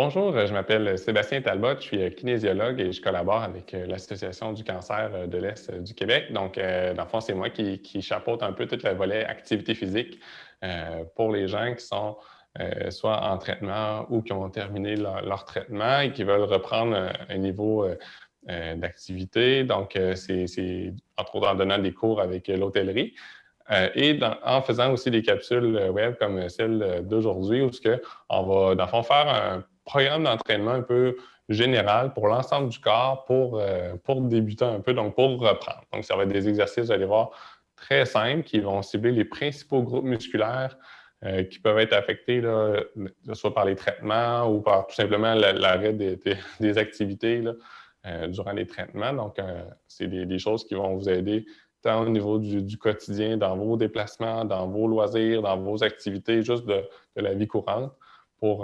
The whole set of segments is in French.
Bonjour, je m'appelle Sébastien Talbot, je suis kinésiologue et je collabore avec l'Association du cancer de l'Est du Québec. Donc, dans le fond, c'est moi qui chapeaute un peu tout le volet activité physique pour les gens qui sont soit en traitement ou qui ont terminé leur traitement et qui veulent reprendre un niveau d'activité. Donc, c'est entre autres en donnant des cours avec l'hôtellerie. En faisant aussi des capsules web comme celle d'aujourd'hui, où on va, dans le fond, faire un programme d'entraînement un peu général pour l'ensemble du corps pour débuter un peu, donc pour reprendre. Donc, ça va être des exercices, vous allez voir, très simples qui vont cibler les principaux groupes musculaires qui peuvent être affectés, là, soit par les traitements ou par tout simplement l'arrêt des activités là, durant les traitements. Donc, c'est des choses qui vont vous aider tant au niveau du quotidien, dans vos déplacements, dans vos loisirs, dans vos activités, juste de la vie courante. Donc,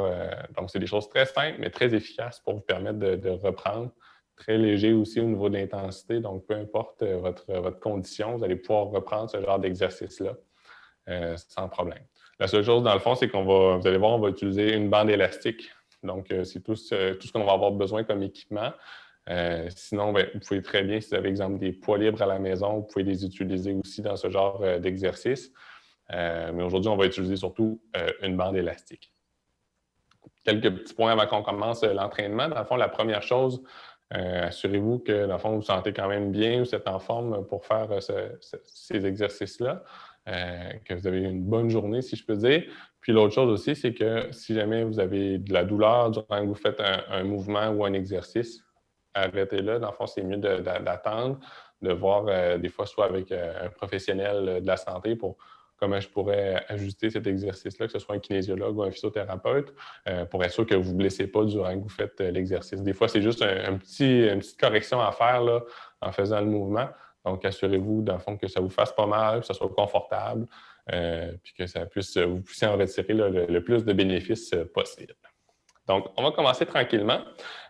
c'est des choses très simples, mais très efficaces pour vous permettre de reprendre. Très léger aussi au niveau de l'intensité. Donc, peu importe votre condition, vous allez pouvoir reprendre ce genre d'exercice-là sans problème. La seule chose, dans le fond, c'est vous allez voir, on va utiliser une bande élastique. Donc, c'est tout ce qu'on va avoir besoin comme équipement. Sinon, vous pouvez très bien, si vous avez, exemple, des poids libres à la maison, vous pouvez les utiliser aussi dans ce genre d'exercice. Mais aujourd'hui, on va utiliser surtout une bande élastique. Quelques petits points avant qu'on commence l'entraînement. Dans le fond, la première chose, assurez-vous que, dans le fond, vous vous sentez quand même bien, vous êtes en forme pour faire ces exercices-là, que vous avez une bonne journée, si je peux dire. Puis l'autre chose aussi, c'est que si jamais vous avez de la douleur durant que vous faites un mouvement ou un exercice, arrêtez-le. Dans le fond, c'est mieux d'attendre, de voir des fois soit avec un professionnel de la santé pour comment je pourrais ajuster cet exercice-là, que ce soit un kinésiologue ou un physiothérapeute, pour être sûr que vous ne vous blessez pas durant que vous faites l'exercice. Des fois, c'est juste une petite correction à faire là, en faisant le mouvement. Donc, assurez-vous, dans le fond, que ça ne vous fasse pas mal, que ça soit confortable, puis que ça puisse vous puissiez en retirer là, le plus de bénéfices possible. Donc, on va commencer tranquillement.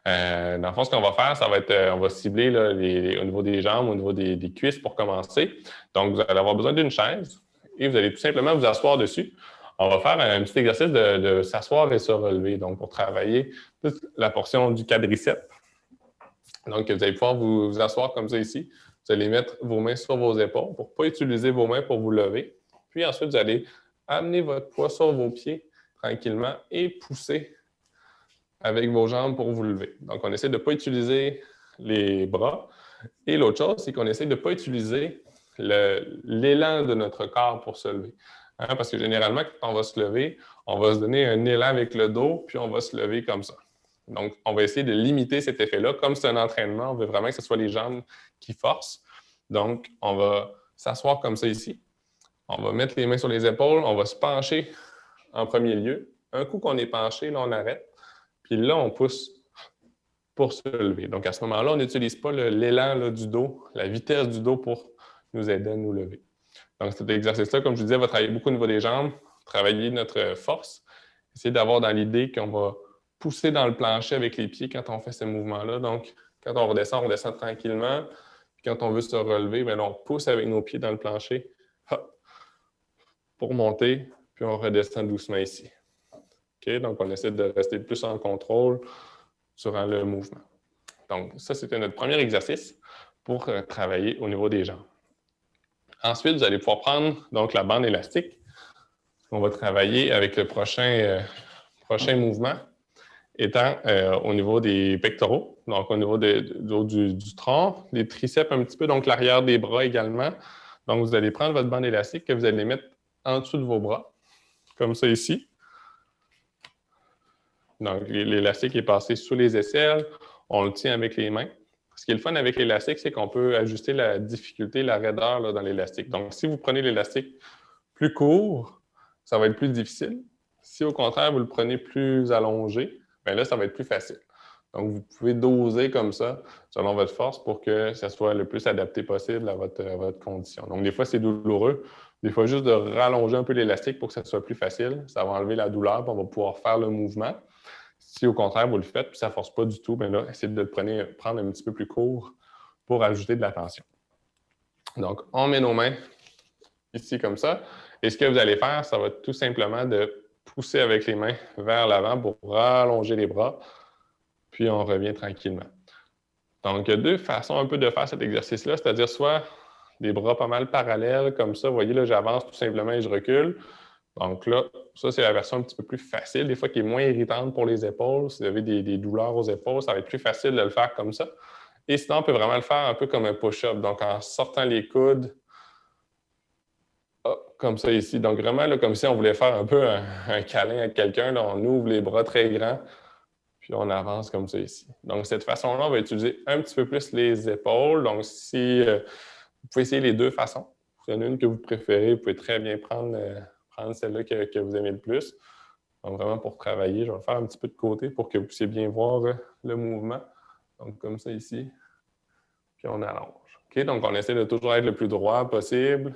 Dans le fond, ce qu'on va faire, ça va être, on va cibler là, au niveau des jambes, au niveau des cuisses pour commencer. Donc, vous allez avoir besoin d'une chaise et vous allez tout simplement vous asseoir dessus. On va faire un petit exercice de s'asseoir et se relever, donc pour travailler toute la portion du quadriceps. Donc, vous allez pouvoir vous asseoir comme ça ici. Vous allez mettre vos mains sur vos épaules pour ne pas utiliser vos mains pour vous lever. Puis ensuite, vous allez amener votre poids sur vos pieds tranquillement et pousser avec vos jambes pour vous lever. Donc, on essaie de ne pas utiliser les bras. Et l'autre chose, c'est qu'on essaie de ne pas utiliser l'élan de notre corps pour se lever. Hein? Parce que généralement, quand on va se lever, on va se donner un élan avec le dos, puis on va se lever comme ça. Donc, on va essayer de limiter cet effet-là. Comme c'est un entraînement, on veut vraiment que ce soit les jambes qui forcent. Donc, on va s'asseoir comme ça ici. On va mettre les mains sur les épaules. On va se pencher en premier lieu. Un coup qu'on est penché, là, on arrête. Puis là, on pousse pour se lever. Donc, à ce moment-là, on n'utilise pas l'élan du dos, la vitesse du dos pour nous aider à nous lever. Donc, cet exercice-là, comme je vous disais, va travailler beaucoup au niveau des jambes, travailler notre force, essayer d'avoir dans l'idée qu'on va pousser dans le plancher avec les pieds quand on fait ce mouvement-là. Donc, quand on redescend tranquillement. Puis quand on veut se relever, bien, on pousse avec nos pieds dans le plancher pour monter, puis on redescend doucement ici. Okay? Donc, on essaie de rester plus en contrôle durant le mouvement. Donc, ça, c'était notre premier exercice pour travailler au niveau des jambes. Ensuite, vous allez pouvoir prendre donc, la bande élastique. On va travailler avec le prochain mouvement étant au niveau des pectoraux, donc au niveau du tronc, des triceps un petit peu, donc l'arrière des bras également. Donc, vous allez prendre votre bande élastique que vous allez mettre en dessous de vos bras, comme ça ici. Donc, l'élastique est passé sous les aisselles. On le tient avec les mains. Ce qui est le fun avec l'élastique, c'est qu'on peut ajuster la difficulté, la raideur là, dans l'élastique. Donc, si vous prenez l'élastique plus court, ça va être plus difficile. Si au contraire, vous le prenez plus allongé, bien là, ça va être plus facile. Donc, vous pouvez doser comme ça, selon votre force, pour que ça soit le plus adapté possible à votre condition. Donc, des fois, c'est douloureux. Des fois, juste de rallonger un peu l'élastique pour que ça soit plus facile, ça va enlever la douleur, puis on va pouvoir faire le mouvement. Si au contraire, vous le faites, puis ça ne force pas du tout, bien là, essayez de le prendre un petit peu plus court pour ajouter de la tension. Donc, on met nos mains ici comme ça. Et ce que vous allez faire, ça va être tout simplement de pousser avec les mains vers l'avant pour rallonger les bras. Puis on revient tranquillement. Donc, il y a deux façons un peu de faire cet exercice-là, c'est-à-dire soit des bras pas mal parallèles, comme ça. Vous voyez, là, j'avance tout simplement et je recule. Donc là, ça, c'est la version un petit peu plus facile, des fois qui est moins irritante pour les épaules. Si vous avez des douleurs aux épaules, ça va être plus facile de le faire comme ça. Et sinon, on peut vraiment le faire un peu comme un push-up. Donc, en sortant les coudes, comme ça ici. Donc, vraiment, là, comme si on voulait faire un peu un câlin avec quelqu'un. On ouvre les bras très grands, puis on avance comme ça ici. Donc, de cette façon-là, on va utiliser un petit peu plus les épaules. Donc, si vous pouvez essayer les deux façons. Si il y en a une que vous préférez, vous pouvez très bien prendre celle-là que vous aimez le plus. Donc, vraiment pour travailler, je vais le faire un petit peu de côté pour que vous puissiez bien voir le mouvement. Donc, comme ça ici. Puis on allonge. OK? Donc, on essaie de toujours être le plus droit possible.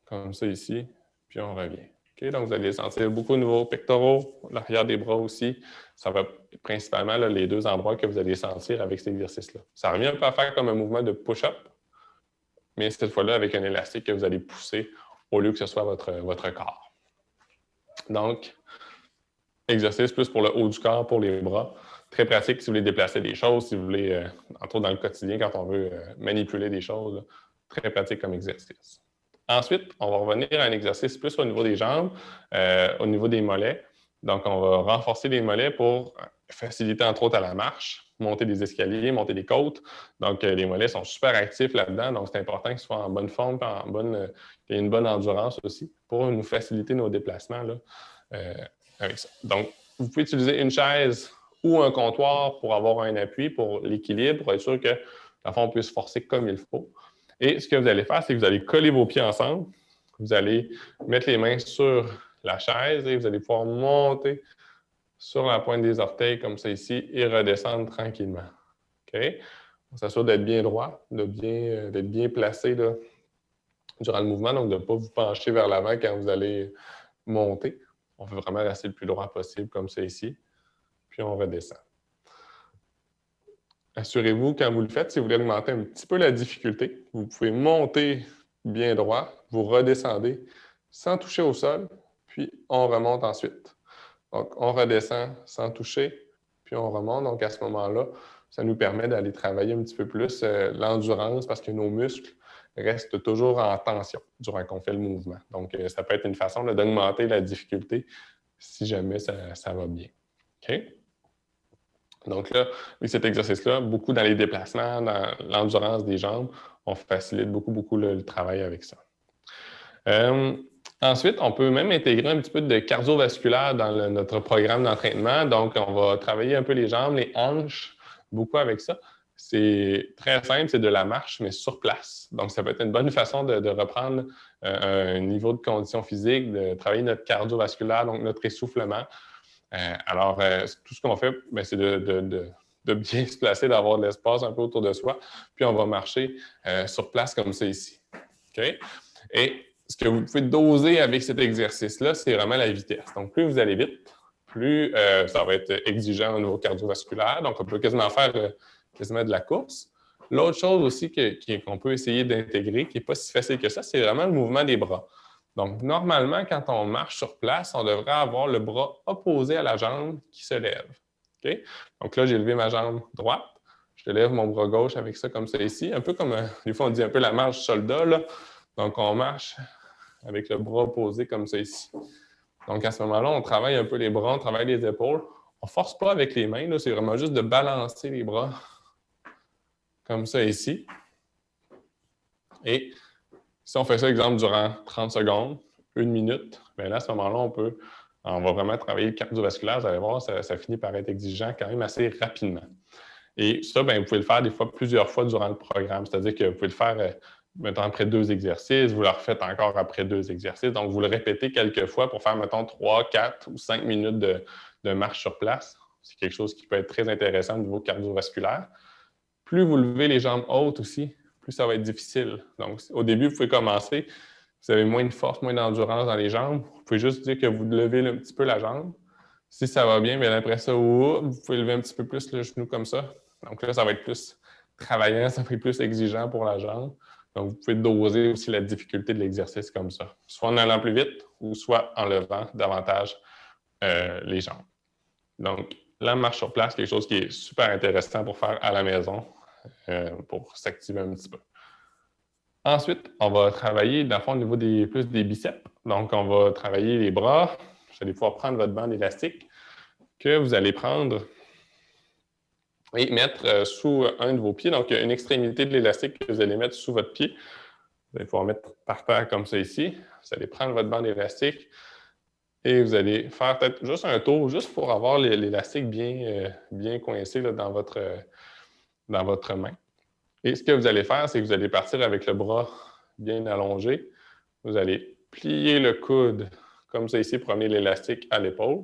Comme ça ici. Puis on revient. OK? Donc, vous allez sentir beaucoup au niveau pectoraux, l'arrière des bras aussi. Ça va être principalement là, les deux endroits que vous allez sentir avec cet exercice-là. Ça revient un peu à faire comme un mouvement de push-up, mais cette fois-là avec un élastique que vous allez pousser au lieu que ce soit votre corps. Donc, exercice plus pour le haut du corps, pour les bras. Très pratique si vous voulez déplacer des choses, si vous voulez, entre autres dans le quotidien, quand on veut manipuler des choses. Là, très pratique comme exercice. Ensuite, on va revenir à un exercice plus au niveau des jambes, au niveau des mollets. Donc, on va renforcer les mollets pour faciliter, entre autres, à la marche, monter des escaliers, monter des côtes. Donc, les mollets sont super actifs là-dedans. Donc, c'est important qu'ils soient en bonne forme, qu'il y ait une bonne endurance aussi pour nous faciliter nos déplacements là, avec ça. Donc, vous pouvez utiliser une chaise ou un comptoir pour avoir un appui pour l'équilibre, pour être sûr que l'enfant puisse forcer comme il faut. Et ce que vous allez faire, c'est que vous allez coller vos pieds ensemble. Vous allez mettre les mains sur la chaise et vous allez pouvoir monter sur la pointe des orteils comme ça ici et redescendre tranquillement. OK? On s'assure d'être bien droit, d'être bien placé là, durant le mouvement, donc de ne pas vous pencher vers l'avant quand vous allez monter. On veut vraiment rester le plus droit possible comme ça ici. Puis on redescend. Assurez-vous, quand vous le faites, si vous voulez augmenter un petit peu la difficulté, vous pouvez monter bien droit, vous redescendez sans toucher au sol, puis on remonte ensuite. Donc, on redescend sans toucher, puis on remonte. Donc, à ce moment-là, ça nous permet d'aller travailler un petit peu plus l'endurance parce que nos muscles restent toujours en tension durant qu'on fait le mouvement. Donc, ça peut être une façon d'augmenter la difficulté si jamais ça va bien. OK? Donc là, avec cet exercice-là, beaucoup dans les déplacements, dans l'endurance des jambes, on facilite beaucoup le travail avec ça. Ensuite, on peut même intégrer un petit peu de cardiovasculaire dans notre programme d'entraînement. Donc, on va travailler un peu les jambes, les hanches, beaucoup avec ça. C'est très simple, c'est de la marche, mais sur place. Donc, ça peut être une bonne façon de reprendre un niveau de condition physique, de travailler notre cardiovasculaire, donc notre essoufflement. Alors, tout ce qu'on fait, c'est de bien se placer, d'avoir de l'espace un peu autour de soi. Puis, on va marcher sur place comme ça ici. OK? Et ce que vous pouvez doser avec cet exercice-là, c'est vraiment la vitesse. Donc, plus vous allez vite, plus ça va être exigeant au niveau cardiovasculaire. Donc, on peut quasiment faire quasiment de la course. L'autre chose aussi qu'on peut essayer d'intégrer, qui n'est pas si facile que ça, c'est vraiment le mouvement des bras. Donc, normalement, quand on marche sur place, on devrait avoir le bras opposé à la jambe qui se lève. Okay? Donc là, j'ai levé ma jambe droite. Je lève mon bras gauche avec ça comme ça ici. Un peu comme, des fois, on dit un peu la marche soldat. Là. Donc, on marche avec le bras opposé comme ça ici. Donc, à ce moment-là, on travaille un peu les bras, on travaille les épaules. On ne force pas avec les mains. C'est vraiment juste de balancer les bras comme ça ici. Et si on fait ça, exemple, durant 30 secondes, 1 minute, bien là, à ce moment-là, on va vraiment travailler le cardiovasculaire. Vous allez voir, ça finit par être exigeant quand même assez rapidement. Et ça, bien, vous pouvez le faire des fois plusieurs fois durant le programme. C'est-à-dire que vous pouvez le faire, mettons, après 2 exercices, vous le refaites encore après 2 exercices. Donc, vous le répétez quelques fois pour faire, mettons, 3, 4 ou 5 minutes de marche sur place. C'est quelque chose qui peut être très intéressant au niveau cardiovasculaire. Plus vous levez les jambes hautes aussi, plus ça va être difficile. Donc, au début, vous pouvez commencer, vous avez moins de force, moins d'endurance dans les jambes. Vous pouvez juste dire que vous levez un petit peu la jambe. Si ça va bien, bien après ça, vous pouvez lever un petit peu plus le genou comme ça. Donc là, ça va être plus travaillant, ça va être plus exigeant pour la jambe. Donc, vous pouvez doser aussi la difficulté de l'exercice comme ça. Soit en allant plus vite ou soit en levant davantage les jambes. Donc, la marche sur place, quelque chose qui est super intéressant pour faire à la maison, pour s'activer un petit peu. Ensuite, on va travailler, dans le fond, au niveau plus des biceps. Donc, on va travailler les bras. Vous allez pouvoir prendre votre bande élastique que vous allez prendre et mettre sous un de vos pieds. Donc, il y a une extrémité de l'élastique que vous allez mettre sous votre pied. Vous allez pouvoir mettre par terre comme ça ici. Vous allez prendre votre bande élastique et vous allez faire peut-être juste un tour, juste pour avoir l'élastique bien coincé là, dans votre main. Et ce que vous allez faire, c'est que vous allez partir avec le bras bien allongé. Vous allez plier le coude comme ça ici pour amener l'élastique à l'épaule.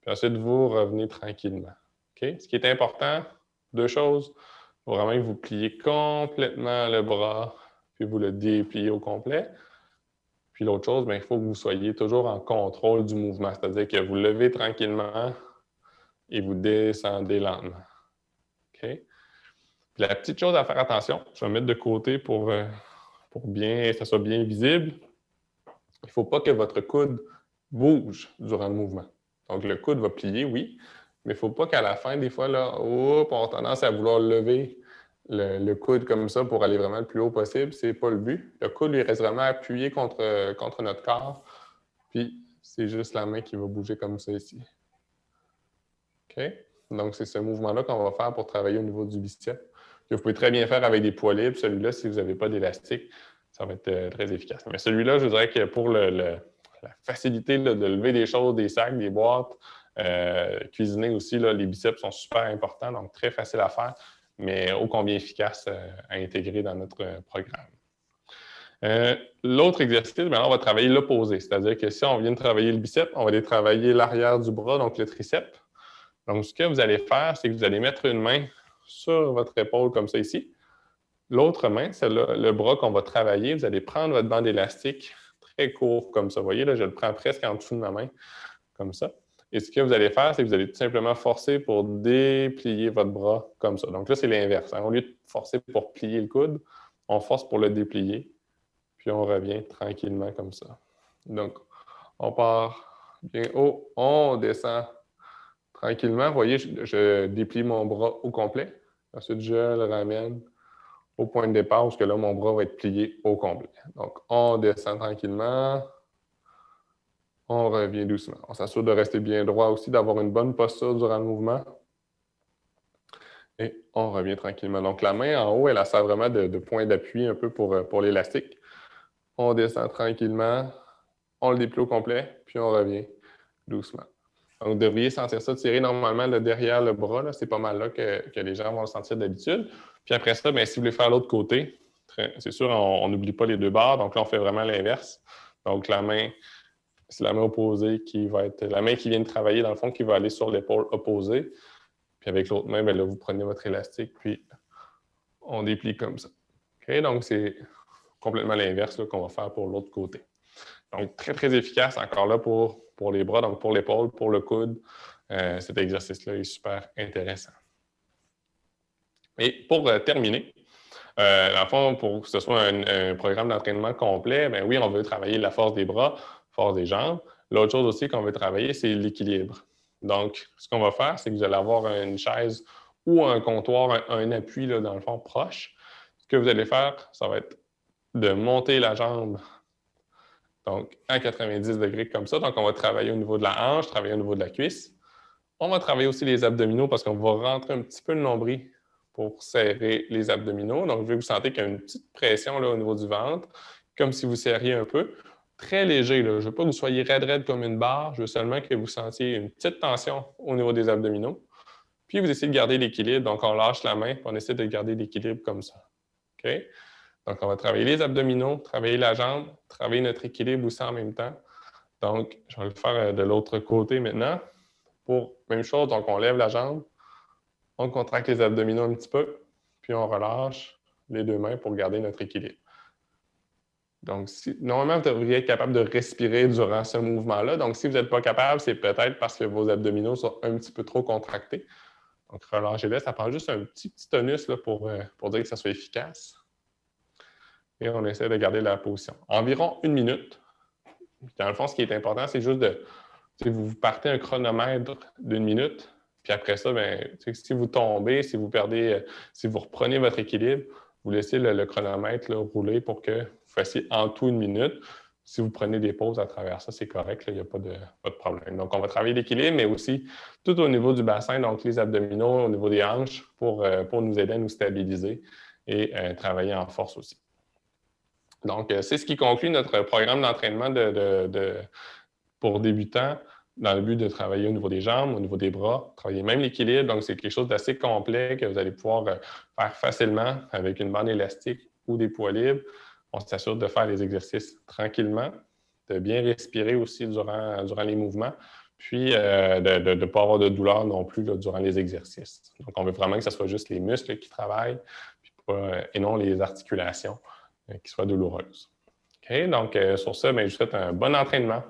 Puis ensuite, vous revenez tranquillement. Okay? Ce qui est important, deux choses. Il faut vraiment que vous pliez complètement le bras, puis vous le dépliez au complet. Puis l'autre chose, bien, il faut que vous soyez toujours en contrôle du mouvement, c'est-à-dire que vous levez tranquillement et vous descendez lentement. Okay? Puis la petite chose à faire attention, je vais mettre de côté pour que ça soit bien visible. Il ne faut pas que votre coude bouge durant le mouvement. Donc, le coude va plier, oui, mais il ne faut pas qu'à la fin, des fois, là, on a tendance à vouloir lever le coude comme ça pour aller vraiment le plus haut possible. Ce n'est pas le but. Le coude, il reste vraiment appuyé contre notre corps. Puis, c'est juste la main qui va bouger comme ça ici. OK? Donc, c'est ce mouvement-là qu'on va faire pour travailler au niveau du bicep. Que vous pouvez très bien faire avec des poids libres. Celui-là, si vous n'avez pas d'élastique, ça va être très efficace. Mais celui-là, je dirais que pour la facilité là, de lever des choses, des sacs, des boîtes, cuisiner aussi, là, les biceps sont super importants, donc très facile à faire, mais ô combien efficace à intégrer dans notre programme. L'autre exercice, on va travailler l'opposé, c'est-à-dire que si on vient de travailler le biceps, on va aller travailler l'arrière du bras, donc le triceps. Donc, ce que vous allez faire, c'est que vous allez mettre une main sur votre épaule comme ça ici. L'autre main, c'est le bras qu'on va travailler. Vous allez prendre votre bande élastique très court comme ça. Vous voyez, là, je le prends presque en dessous de ma main, comme ça. Et ce que vous allez faire, c'est que vous allez tout simplement forcer pour déplier votre bras comme ça. Donc là, c'est l'inverse. Au lieu de forcer pour plier le coude, on force pour le déplier. Puis on revient tranquillement comme ça. Donc, on part bien haut, on descend tranquillement. Vous voyez, je déplie mon bras au complet. Ensuite, je le ramène au point de départ, parce que là, mon bras va être plié au complet. Donc, on descend tranquillement. On revient doucement. On s'assure de rester bien droit aussi, d'avoir une bonne posture durant le mouvement. Et on revient tranquillement. Donc, la main en haut, elle sert vraiment de point d'appui un peu pour l'élastique. On descend tranquillement. On le déplie au complet, puis on revient doucement. Donc, vous devriez sentir ça tirer normalement là, derrière le bras. C'est pas mal là que les gens vont le sentir d'habitude. Puis après ça, bien, si vous voulez faire l'autre côté, c'est sûr, on n'oublie pas les deux barres. Donc là, on fait vraiment l'inverse. Donc, la main, c'est la main opposée qui va être la main qui vient de travailler, dans le fond, qui va aller sur l'épaule opposée. Puis avec l'autre main, bien, là, vous prenez votre élastique, puis on déplie comme ça. OK? Donc, c'est complètement l'inverse qu'on va faire pour l'autre côté. Donc, très, très efficace encore là pour les bras, donc pour l'épaule, pour le coude. Cet exercice-là est super intéressant. Et pour terminer, dans le fond, pour que ce soit un programme d'entraînement complet, bien oui, on veut travailler la force des bras, force des jambes. L'autre chose aussi qu'on veut travailler, c'est l'équilibre. Donc, ce qu'on va faire, c'est que vous allez avoir une chaise ou un comptoir, un appui, là, dans le fond, proche. Ce que vous allez faire, ça va être de monter la jambe, donc à 90 degrés comme ça. Donc, on va travailler au niveau de la hanche, travailler au niveau de la cuisse. On va travailler aussi les abdominaux parce qu'on va rentrer un petit peu le nombril pour serrer les abdominaux. Donc, je vais vous sentir qu'il y a une petite pression là, au niveau du ventre, comme si vous serriez un peu. Très léger, là. Je ne veux pas que vous soyez raide comme une barre. Je veux seulement que vous sentiez une petite tension au niveau des abdominaux. Puis, vous essayez de garder l'équilibre. Donc, on lâche la main, puis on essaie de garder l'équilibre comme ça. OK? Donc, on va travailler les abdominaux, travailler la jambe, travailler notre équilibre aussi en même temps. Donc, je vais le faire de l'autre côté maintenant. Pour même chose, donc on lève la jambe, on contracte les abdominaux un petit peu, puis on relâche les deux mains pour garder notre équilibre. Donc, normalement, vous devriez être capable de respirer durant ce mouvement-là. Donc, si vous n'êtes pas capable, c'est peut-être parce que vos abdominaux sont un petit peu trop contractés. Donc, relâchez-les. Ça prend juste un petit tonus là, pour dire que ça soit efficace. Et on essaie de garder la position. Environ 1 minute. Dans le fond, ce qui est important, c'est juste de, vous partez un chronomètre d'1 minute, puis après ça, ben, si vous tombez, si vous perdez, si vous reprenez votre équilibre, vous laissez le chronomètre là, rouler pour que vous fassiez en tout 1 minute. Si vous prenez des pauses à travers ça, c'est correct, il n'y a pas de problème. Donc, on va travailler l'équilibre, mais aussi tout au niveau du bassin, donc les abdominaux, au niveau des hanches, pour nous aider à nous stabiliser et travailler en force aussi. Donc, c'est ce qui conclut notre programme d'entraînement pour débutants, dans le but de travailler au niveau des jambes, au niveau des bras, travailler même l'équilibre. Donc, c'est quelque chose d'assez complet que vous allez pouvoir faire facilement avec une bande élastique ou des poids libres. On s'assure de faire les exercices tranquillement, de bien respirer aussi durant les mouvements, puis de ne pas avoir de douleur non plus là, durant les exercices. Donc, on veut vraiment que ce soit juste les muscles qui travaillent et non les articulations qui soient douloureuses. OK? Donc, sur ça, je vous souhaite un bon entraînement.